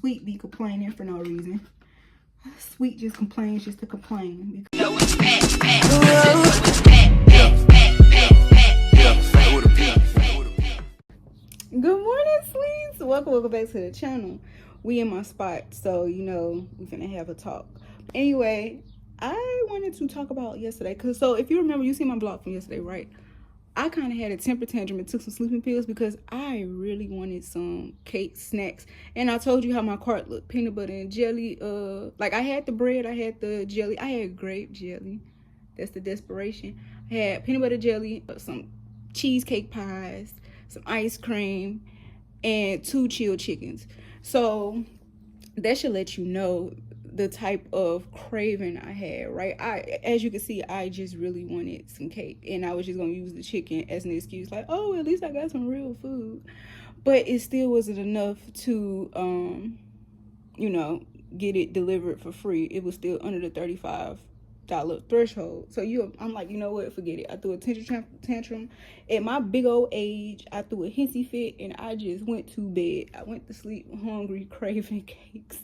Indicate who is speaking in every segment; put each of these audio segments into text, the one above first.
Speaker 1: Sweet be complaining for no reason. Sweet just complains just to complain. Good morning, sweets. Welcome back to the channel. We in my spot, so you know we finna have a talk. Anyway, I wanted to talk about yesterday, so if you remember, you see my vlog from yesterday, right? I kind of had a temper tantrum and took some sleeping pills because I really wanted some cake snacks. And I told you how my cart looked: peanut butter and jelly. Like I had the bread, I had the jelly, I had grape jelly. That's the desperation. I had peanut butter jelly, some cheesecake pies, some ice cream, and 2 chilled chickens. So that should let you know the type of craving I had, right? As you can see, I just really wanted some cake, and I was just gonna use the chicken as an excuse, like, oh, at least I got some real food. But it still wasn't enough to you know, get it delivered for free. It was still under the $35 threshold. So I'm like, you know what, forget it. I threw a tantrum at my big old age. I threw a hissy fit, and I just went to bed. I went to sleep hungry, craving cakes.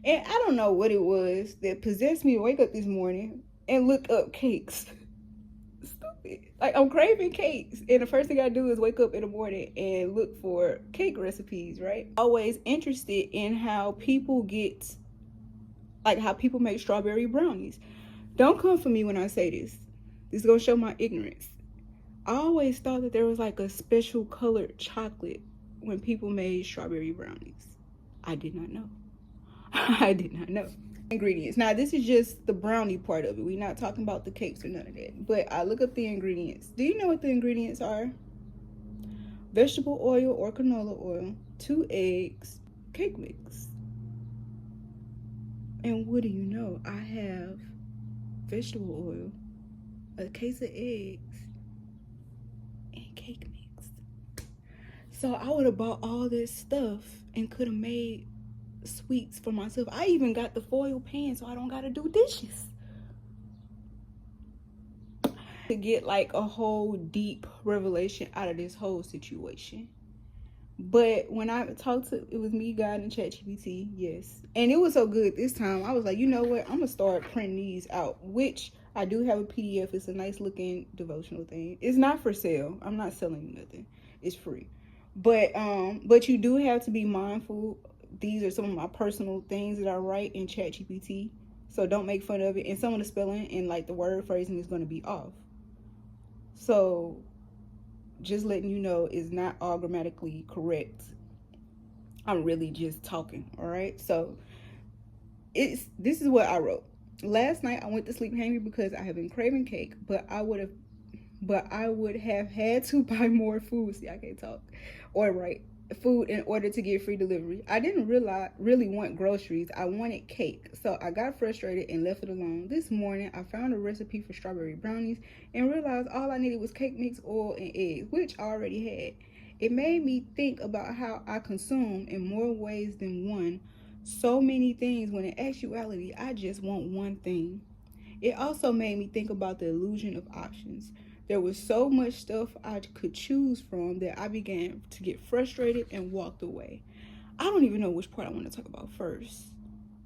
Speaker 1: And I don't know what it was that possessed me to wake up this morning and look up cakes. Stupid. Like, I'm craving cakes, and the first thing I do is wake up in the morning and look for cake recipes, right? Always interested in how people get, like, how people make strawberry brownies. Don't come for me when I say this. This is gonna show my ignorance. I always thought that there was like a special colored chocolate when people made strawberry brownies. I did not know. I did not know. Ingredients. Now, this is just the brownie part of it. We're not talking about the cakes or none of that. But I look up the ingredients. Do you know what the ingredients are? Vegetable oil or canola oil, 2 eggs, cake mix. And what do you know? I have vegetable oil, a case of eggs, and cake mix. So I would have bought all this stuff and could have made sweets for myself. I even got the foil pan so I don't gotta do dishes. To get like a whole deep revelation out of this whole situation. But when I talked to, it was me, God, and ChatGPT, yes. And it was so good this time. I was like, you know what? I'm gonna start printing these out, which I do have a PDF. It's a nice looking devotional thing. It's not for sale. I'm not selling you nothing. It's free. But you do have to be mindful. These are some of my personal things that I write in ChatGPT. So don't make fun of it. And some of the spelling and like the word phrasing is going to be off. So just letting you know, it's not all grammatically correct. I'm really just talking, all right? So this is what I wrote. Last night I went to sleep hungry because I have been craving cake, but I would have had to buy more food. See, I can't talk or write. Food in order to get free delivery. I didn't really want groceries. I wanted cake. So I got frustrated and left it alone. This morning I found a recipe for strawberry brownies and realized all I needed was cake mix, oil, and eggs, which I already had. It made me think about how I consume in more ways than one so many things when in actuality I just want one thing. It also made me think about the illusion of options. There was so much stuff I could choose from that I began to get frustrated and walked away. I don't even know which part I want to talk about first.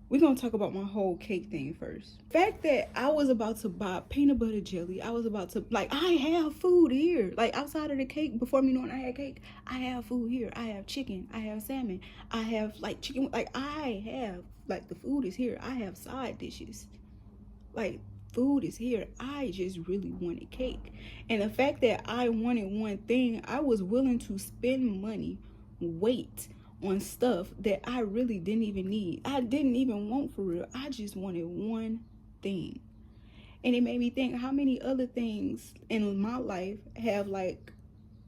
Speaker 1: We're going to talk about my whole cake thing first. The fact that I was about to buy peanut butter jelly. I was about to, like, I have food here. Like, outside of the cake, before me knowing I had cake, I have food here. I have chicken. I have salmon. I have, like, chicken. Like, I have, like, the food is here. I have side dishes. Like, food is here. I just really wanted cake. And the fact that I wanted one thing, I was willing to spend money, wait on stuff that I really didn't even need. I didn't even want for real. I just wanted one thing. And it made me think how many other things in my life have, like,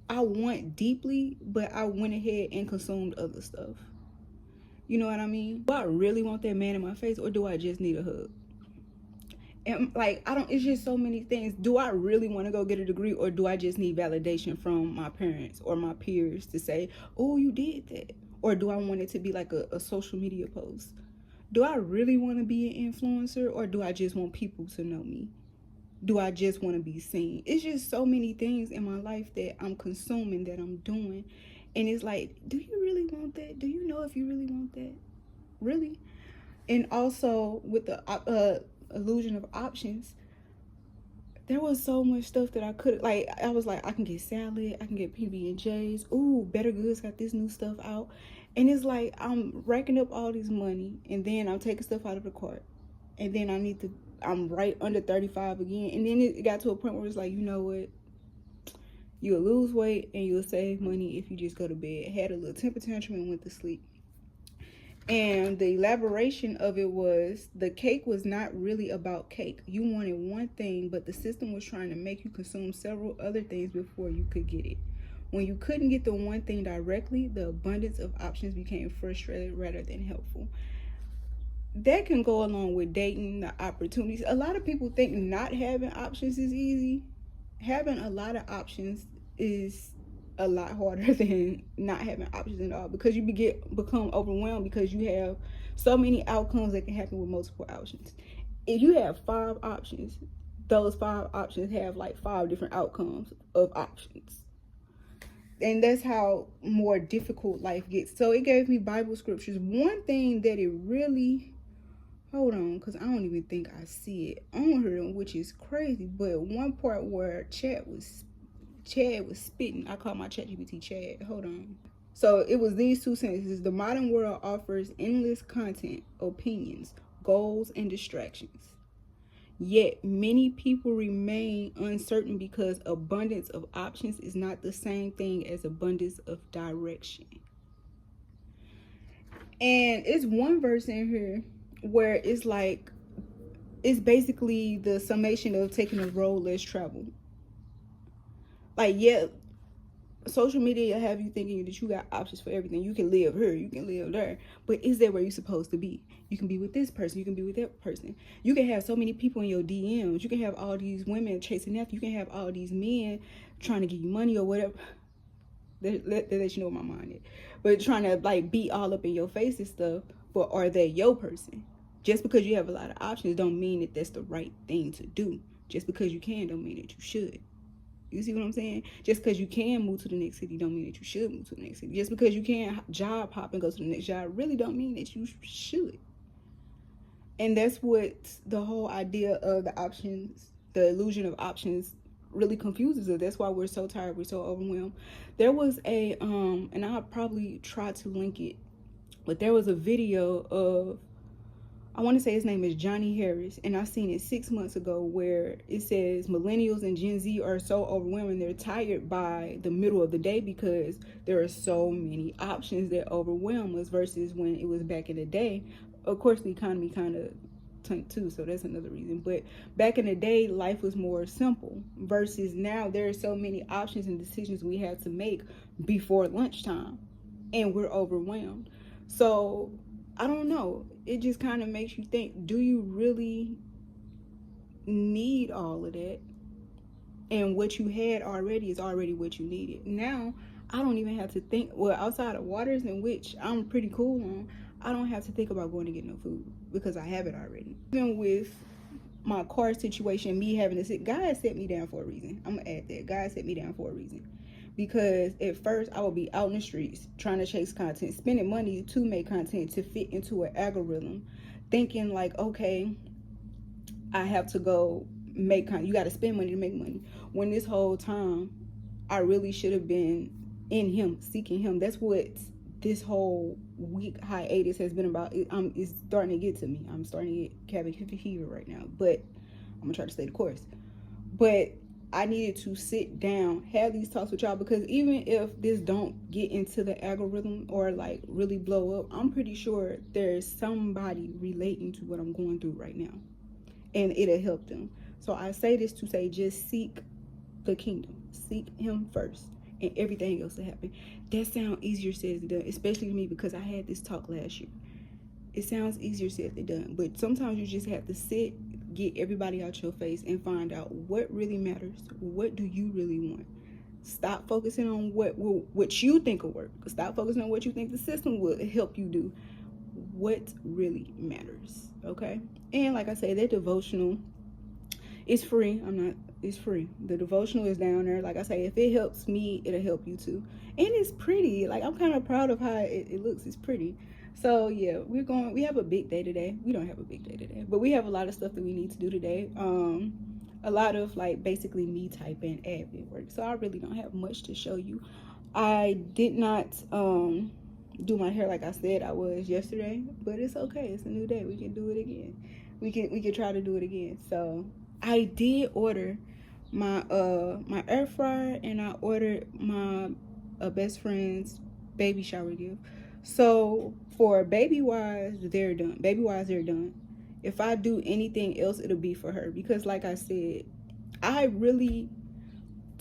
Speaker 1: I want deeply, but I went ahead and consumed other stuff. You know what I mean? Do I really want that man in my face, or do I just need a hug? And like, it's just so many things. Do I really want to go get a degree, or do I just need validation from my parents or my peers to say, oh, you did that? Or do I want it to be like a social media post? Do I really want to be an influencer, or do I just want people to know me? Do I just want to be seen? It's just so many things in my life that I'm consuming, that I'm doing. And it's like, do you really want that? Do you know if you really want that? really. And also with the illusion of options, there was so much stuff that I could, like, I was like, I can get salad, I can get PB&Js. Ooh, Better Goods got this new stuff out. And it's like I'm racking up all this money, and then I'm taking stuff out of the cart, and then I'm right under 35 again. And then it got to a point where it's like, you know what, you'll lose weight and you'll save money if you just go to bed. Had a little temper tantrum and went to sleep. And the elaboration of it was, the cake was not really about cake. You wanted one thing, but the system was trying to make you consume several other things before you could get it. When you couldn't get the one thing directly, the abundance of options became frustrating rather than helpful. That can go along with dating, the opportunities. A lot of people think not having options is easy. Having a lot of options is a lot harder than not having options at all, because you become overwhelmed because you have so many outcomes that can happen with multiple options. If you have 5 options, those 5 options have like 5 different outcomes of options. And that's how more difficult life gets. So it gave me Bible scriptures. One thing that it really, hold on, because I don't even think I see it on her, which is crazy. But one part where Chad was spitting. I call my ChatGPT Chad. Hold on. So it was these 2 sentences. The modern world offers endless content, opinions, goals, and distractions. Yet many people remain uncertain because abundance of options is not the same thing as abundance of direction. And it's one verse in here where it's like, it's basically the summation of taking a road less traveled. Like, yeah, social media have you thinking that you got options for everything. You can live here, you can live there, but is that where you're supposed to be? You can be with this person, you can be with that person. You can have so many people in your DMs. You can have all these women chasing after you. Can have all these men trying to give you money or whatever. They let you know what my mind is. But trying to like be all up in your face and stuff. But are they your person? Just because you have a lot of options don't mean that that's the right thing to do. Just because you can don't mean that you should. You see what I'm saying? Just because you can move to the next city don't mean that you should move to the next city. Just because you can job hop and go to the next job really don't mean that you should. And that's what the whole idea of the options, the illusion of options, really confuses us. That's why we're so tired, we're so overwhelmed. There was a and I'll probably try to link it, but there was a video of, I want to say his name is Johnny Harris, and I seen it 6 months ago, where it says millennials and Gen Z are so overwhelmed. They're tired by the middle of the day because there are so many options that overwhelm us versus when it was back in the day. Of course, the economy kind of tanked too, so that's another reason. But back in the day, life was more simple versus now there are so many options and decisions we have to make before lunchtime, and we're overwhelmed. So I don't know. It just kind of makes you think, do you really need all of that? And what you had already is already what you needed. Now, I don't even have to think, well, outside of waters, in which I'm pretty cool on, I don't have to think about going to get no food because I have it already. Even with my car situation, me having to sit, God set me down for a reason. I'm going to add that. God set me down for a reason. Because at first I would be out in the streets trying to chase content, spending money to make content to fit into an algorithm, thinking like, okay, I have to go make content. You got to spend money to make money. When this whole time I really should have been in Him, seeking Him. That's what this whole week hiatus has been about. It's starting to get to me. I'm starting to get cabin fever right now, but I'm gonna try to stay the course. But I needed to sit down, have these talks with y'all, because even if this don't get into the algorithm or like really blow up, I'm pretty sure there's somebody relating to what I'm going through right now, and it'll help them. So I say this to say, just seek the kingdom, seek Him first, and everything else will happen. That sounds easier said than done, especially to me because I had this talk last year. It sounds easier said than done, but sometimes you just have to sit, get everybody out your face, and find out what really matters. What do you really want? Stop focusing on what you think will work. Stop focusing on what you think the system will help you do. What really matters, okay? And like I say, that devotional is free. It's free. The devotional is down there. Like I say, if it helps me, it'll help you too. And it's pretty. Like, I'm kind of proud of how it looks. It's pretty. So yeah, we have a big day today. We don't have a big day today, but we have a lot of stuff that we need to do today. A lot of like basically me typing admin work. So I really don't have much to show you. I did not do my hair like I said I was yesterday, but it's okay. It's a new day. We can do it again. We can try to do it again. So I did order my air fryer, and I ordered my best friend's baby shower gift. So for baby wise, they're done. Baby wise, they're done. If I do anything else, it'll be for her, because like I said, I really,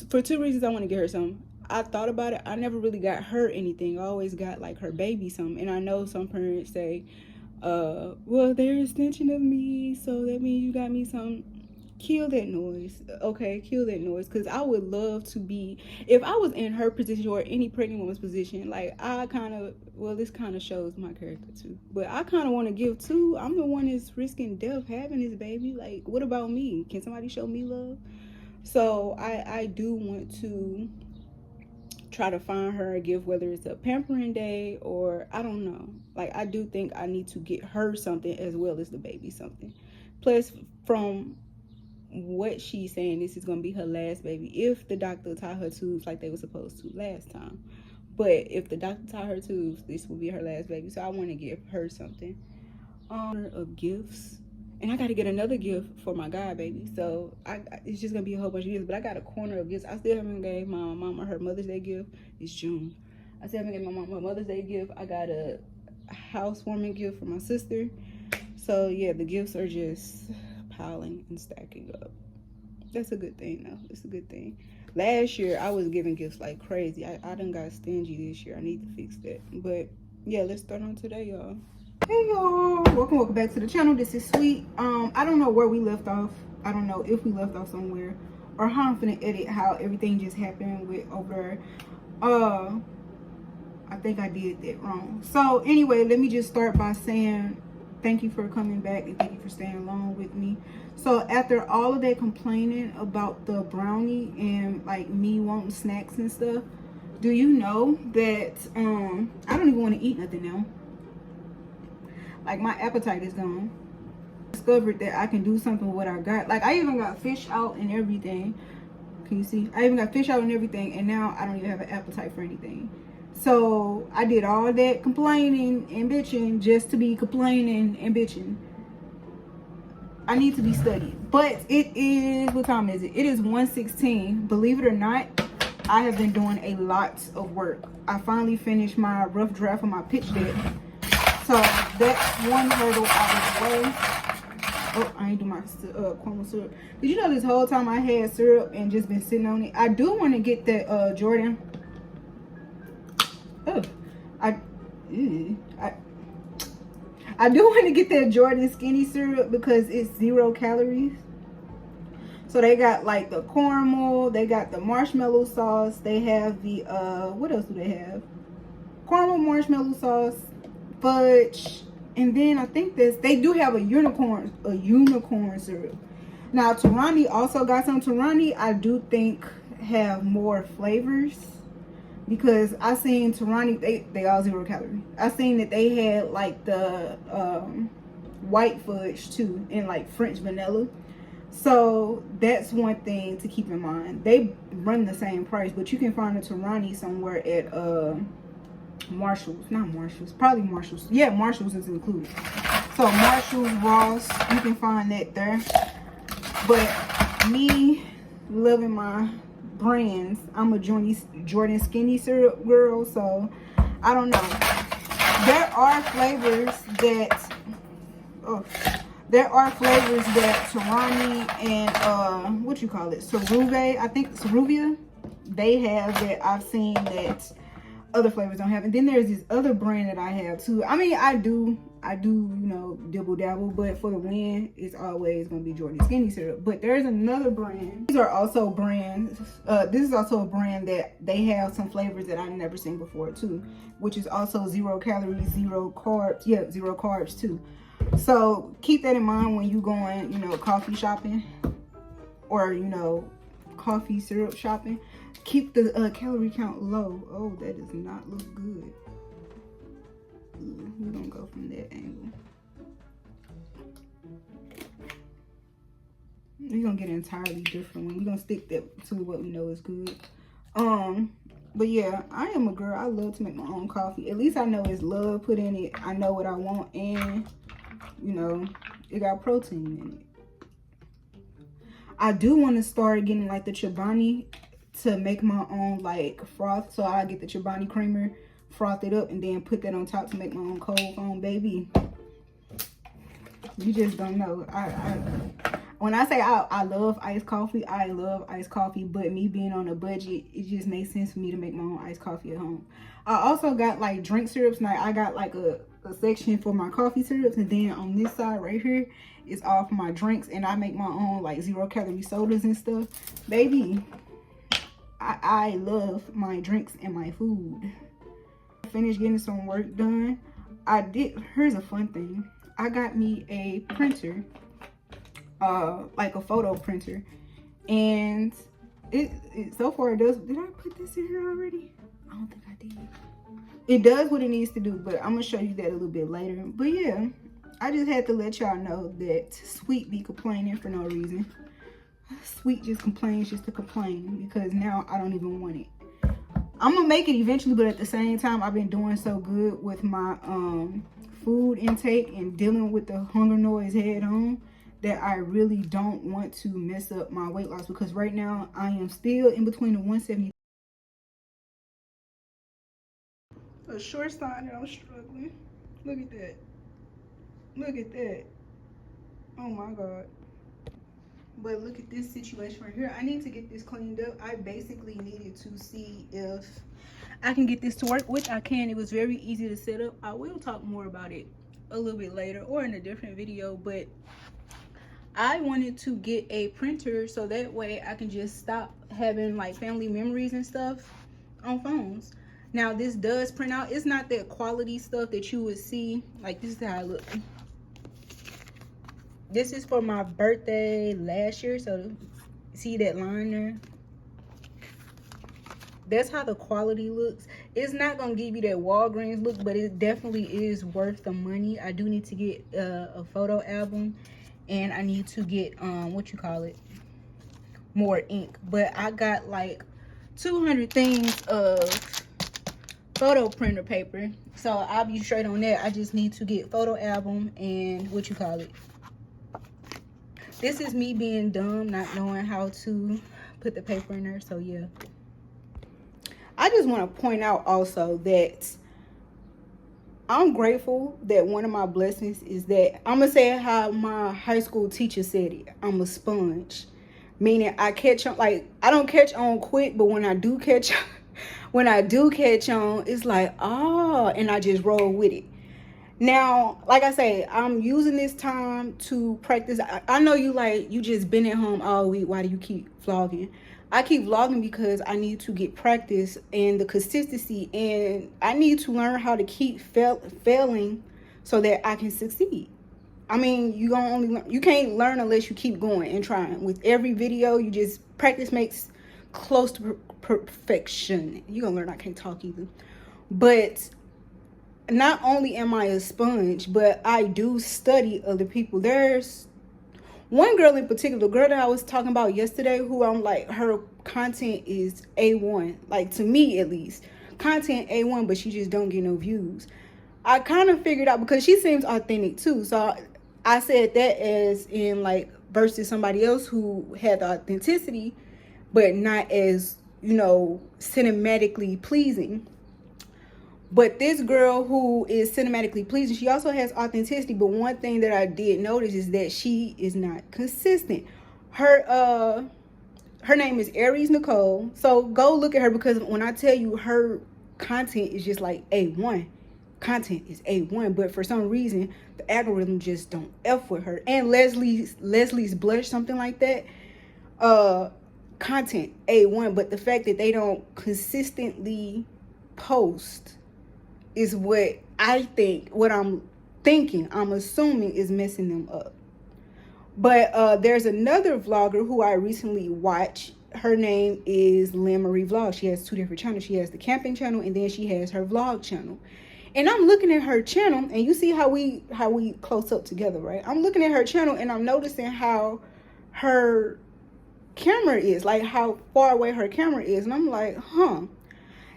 Speaker 1: for two reasons, I want to get her something. I thought about it. I never really got her anything. I always got like her baby something. And I know some parents say, well, they're an extension of me, so that means you got me something. Kill that noise. Okay, kill that noise. Because I would love to be, if I was in her position or any pregnant woman's position, like I kind of, well, this kind of shows my character too, but I kind of want to give too. I'm the one that's risking death having this baby. Like, what about me? Can somebody show me love? So I do want to try to find her a gift, whether it's a pampering day or I don't know. Like, I do think I need to get her something as well as the baby something. Plus, from what she's saying, this is going to be her last baby if the doctor tie her tubes like they were supposed to last time. But if the doctor tie her tubes, this will be her last baby. So I want to give her something. Of gifts. And I got to get another gift for my god baby. So it's just going to be a whole bunch of gifts. But I got a corner of gifts. I still haven't gave my mama her Mother's Day gift. It's June. I still haven't given my mama her Mother's Day gift. I got a housewarming gift for my sister. So yeah, the gifts are just piling and stacking up. That's a good thing though. It's a good thing. Last year I was giving gifts like crazy. I done got stingy this year. I need to fix that. But yeah, let's start on today, y'all. Hey y'all, welcome back to the channel. This is Sweet. I don't know where we left off. I don't know if we left off somewhere or how I'm finna edit how everything just happened with over I think I did that wrong. So anyway, let me just start by saying thank you for coming back and thank you for staying along with me. So after all of that complaining about the brownie and like me wanting snacks and stuff, do you know that I don't even want to eat nothing now. Like, my appetite is gone. Discovered that I can do something with what I got. Like, I even got fish out and everything. Can you see? I even got fish out and everything, and now I don't even have an appetite for anything. So I did all that complaining and bitching just to be complaining and bitching. I need to be studied. But it is, what time is it? It is 1:16. Believe it or not, I have been doing a lot of work. I finally finished my rough draft of my pitch deck. So that's one hurdle out of the way. Oh, I ain't do my caramel syrup. Did you know this whole time I had syrup and just been sitting on it? I do want to get that Jordan. Oh, I do want to get that Jordan skinny syrup because it's 0 calories. So they got like the caramel, they got the marshmallow sauce, they have the what else do they have? Caramel marshmallow sauce, fudge, and then I think they do have a unicorn syrup. Now Torani also got some. Torani I do think have more flavors because I seen Torani, they all 0 calorie. I seen that they had like the white fudge too and like French vanilla. So that's one thing to keep in mind. They run the same price, but you can find a Torani somewhere at Marshalls, not Marshalls, probably Marshalls. Yeah, Marshalls is included. So Marshalls, Ross, you can find that there. But me loving my brands, I'm a Jordan skinny syrup girl, so I don't know. There are flavors that Torani and what you call it, Ceruvia, they have that I've seen that other flavors don't have. And then there's this other brand that I have too. I mean, I do, you know, dibble dabble, but for the win, it's always gonna be Jordan skinny syrup. But there's another brand. These are also brands. This is also a brand that they have some flavors that I've never seen before too, which is also 0 calories, 0 carbs. Yeah, 0 carbs too. So keep that in mind when you going, you know, coffee shopping or, you know, coffee syrup shopping. Keep the calorie count low. Oh, that does not look good. We're gonna go from that angle. We're gonna get an entirely different one. We're gonna stick that to what we know is good. But yeah, I am a girl. I love to make my own coffee. At least I know it's love put in it. I know what I want, and you know, it got protein in it. I do want to start getting like the Chobani to make my own like froth. So I get the Chobani creamer, froth it up, and then put that on top to make my own cold foam, baby. You just don't know. When I say I love iced coffee, I love iced coffee, but me being on a budget, it just makes sense for me to make my own iced coffee at home. I also got like drink syrups. Now I got like a section for my coffee syrups, and then on this side right here is all for my drinks, and I make my own like 0-calorie sodas and stuff. Baby, I love my drinks and my food. I finished getting some work done. Here's a fun thing. I got me a printer. Like a photo printer, and it so far it does. Did I put this in here already? I don't think I did. It does what it needs to do, but I'm gonna show you that a little bit later. But yeah, I just had to let y'all know that Sweet be complaining for no reason. Sweet just complains just to complain, because now I don't even want it. I'm gonna make it eventually, but at the same time, I've been doing so good with my food intake and dealing with the hunger noise head on that I really don't want to mess up my weight loss, because right now I am still in between the 170. A sure sign that I'm struggling. Look at that. Look at that. Oh my God. But look at this situation right here. I need to get this cleaned up. I basically needed to see if I can get this to work, which I can. It was very easy to set up. I will talk more about it a little bit later or in a different video, but I wanted to get a printer so that way I can just stop having like family memories and stuff on phones. Now this does print out. It's not that quality stuff that you would see. Like, this is how I look. This is for my birthday last year, so see that line there? That's how the quality looks. It's not gonna give you that Walgreens look, but it definitely is worth the money. I do need to get a photo album, and I need to get more ink. But I got like 200 things of photo printer paper, so I'll be straight on that. I just need to get photo album and this is me being dumb, not knowing how to put the paper in there. So yeah, I just want to point out also that I'm grateful that one of my blessings is that, I'm gonna say how my high school teacher said it, I'm a sponge. Meaning I catch on, like, I don't catch on quick, but when I do catch on, it's like, oh, and I just roll with it. Now, like I say, I'm using this time to practice. I know you just been at home all week. Why do you keep vlogging? I keep vlogging because I need to get practice and the consistency, and I need to learn how to keep failing so that I can succeed. I mean, you can't learn unless you keep going and trying. With every video, you just practice makes close to perfection. You're gonna learn. I can't talk either. But not only am I a sponge, but I do study other people. There's one girl in particular, the girl that I was talking about yesterday, who I'm like, her content is A1. Like, to me at least, content A1, but she just don't get no views. I kind of figured out, because she seems authentic too. So I said that as in like versus somebody else who had the authenticity, but not as, cinematically pleasing. But this girl who is cinematically pleasing, she also has authenticity. But one thing that I did notice is that she is not consistent. Her name is Aries Nicole. So go look at her, because when I tell you, her content is just like A1. Content is A1, but for some reason the algorithm just don't F with her. And Leslie's Blush, something like that. Content A1, but the fact that they don't consistently post is what I'm assuming is messing them up. But there's another vlogger who I recently watched. Her name is Lynn Marie Vlog. She has two different channels. She has the camping channel, and then she has her vlog channel. And I'm looking at her channel, and you see how we close up together, right? I'm looking at her channel, and I'm noticing how her camera is, like how far away her camera is. And I'm like, huh.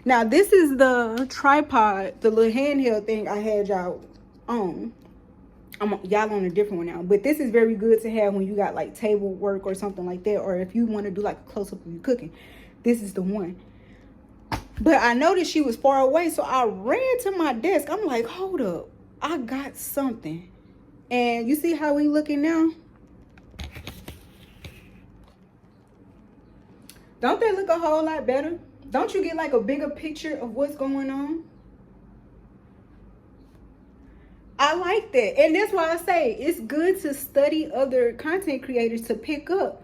Speaker 1: Now, this is the tripod, the little handheld thing I had y'all on. Y'all on a different one now, but this is very good to have when you got like table work or something like that, or if you want to do like a close-up of you cooking. This is the one. But I noticed she was far away, so I ran to my desk. I'm like, hold up, I got something. And you see how we looking now? Don't that look a whole lot better? Don't you get like a bigger picture of what's going on? I like that. And that's why I say it's good to study other content creators to pick up,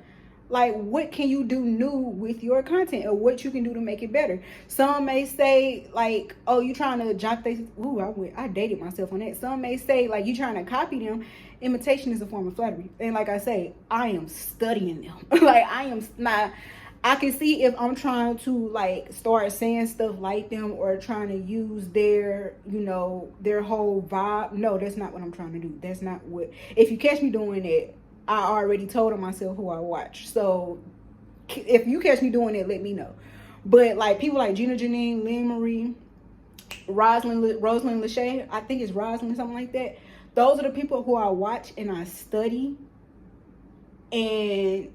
Speaker 1: like, what can you do new with your content, or what you can do to make it better. Some may say, like, oh, you trying to jump this. Ooh, I dated myself on that. Some may say, like, you trying to copy them. Imitation is a form of flattery. And like I say, I am studying them. Like, I am not. I can see if I'm trying to like start saying stuff like them, or trying to use their, you know, their whole vibe. No, that's not what I'm trying to do. That's not what, if you catch me doing it, I already told on myself who I watch. So if you catch me doing it, let me know. But like people like Gina Janine, Lynn Marie, Rosalind Lachey, I think it's Rosalind, something like that. Those are the people who I watch and I study. And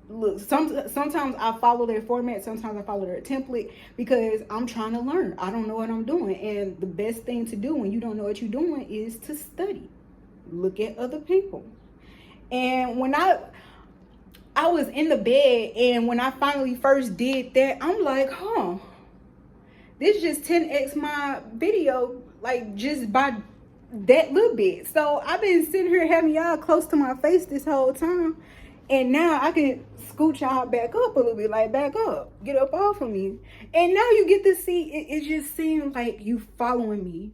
Speaker 1: look, sometimes I follow their format, sometimes I follow their template, because I'm trying to learn. I don't know what I'm doing. And the best thing to do when you don't know what you're doing is to study. Look at other people. And when I was in the bed, and when I finally first did that, I'm like, huh, this just 10x my video, like just by that little bit. So I've been sitting here having y'all close to my face this whole time. And now I can scoot y'all back up a little bit, like back up, get up off of me. And now you get to see, it just seems like you following me.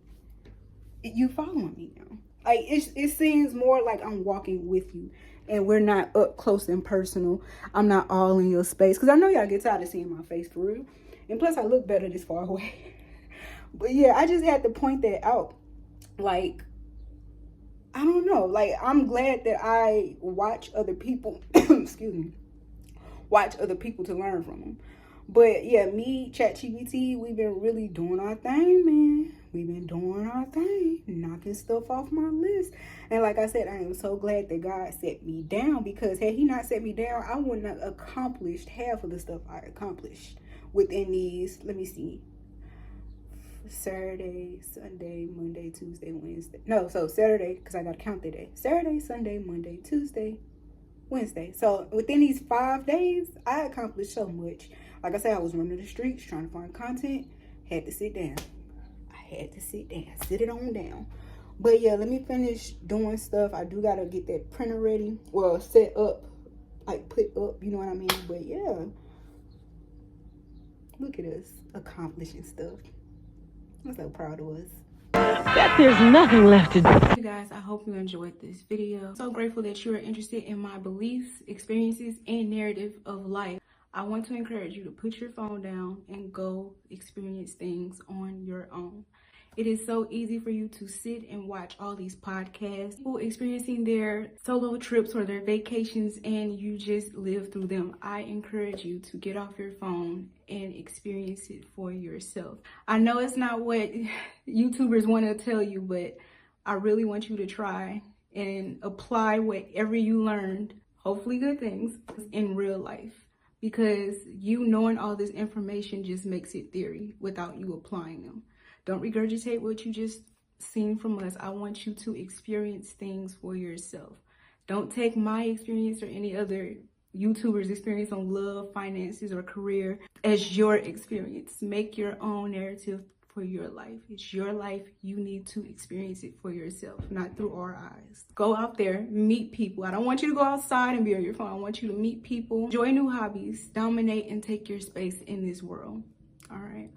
Speaker 1: You following me now. Like it seems more like I'm walking with you, and we're not up close and personal. I'm not all in your space, because I know y'all get tired of seeing my face for real. And plus I look better this far away. But yeah, I just had to point that out. Like, I don't know. Like, I'm glad that I watch other people, excuse me, watch other people to learn from them. But yeah, me, ChatGPT, we've been really doing our thing, man. We've been doing our thing, knocking stuff off my list. And like I said, I am so glad that God set me down, because had he not set me down, I wouldn't have accomplished half of the stuff I accomplished within these, let me see, Saturday, Sunday, Monday, Tuesday, Wednesday. No, so Saturday, because I got to count the day. Saturday, Sunday, Monday, Tuesday, Wednesday. So within these 5 days, I accomplished so much. Like I said, I was running the streets trying to find content. Had to sit down. I had to sit down. Sit it on down. But yeah, let me finish doing stuff. I do got to get that printer ready. Well, set up. Like put up, you know what I mean? But yeah. Look at us accomplishing stuff. I'm so proud of us.
Speaker 2: Bet there's nothing left to do.
Speaker 1: Hey guys, I hope you enjoyed this video. So grateful that you are interested in my beliefs, experiences, and narrative of life. I want to encourage you to put your phone down and go experience things on your own. It is so easy for you to sit and watch all these podcasts, people experiencing their solo trips or their vacations, and you just live through them. I encourage you to get off your phone and experience it for yourself. I know it's not what YouTubers want to tell you, but I really want you to try and apply whatever you learned, hopefully good things, in real life. Because you knowing all this information just makes it theory without you applying them. Don't regurgitate what you just seen from us. I want you to experience things for yourself. Don't take my experience or any other YouTuber's experience on love, finances, or career as your experience. Make your own narrative for your life. It's your life. You need to experience it for yourself, not through our eyes. Go out there, meet people. I don't want you to go outside and be on your phone. I want you to meet people, enjoy new hobbies, dominate and take your space in this world. All right.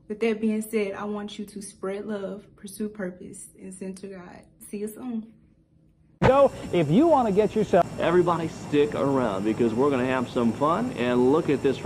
Speaker 1: With that being said, I want you to spread love, pursue purpose, and center God. See you soon.
Speaker 3: Go if you want to get yourself.
Speaker 4: Everybody stick around because we're going to have some fun and look at this.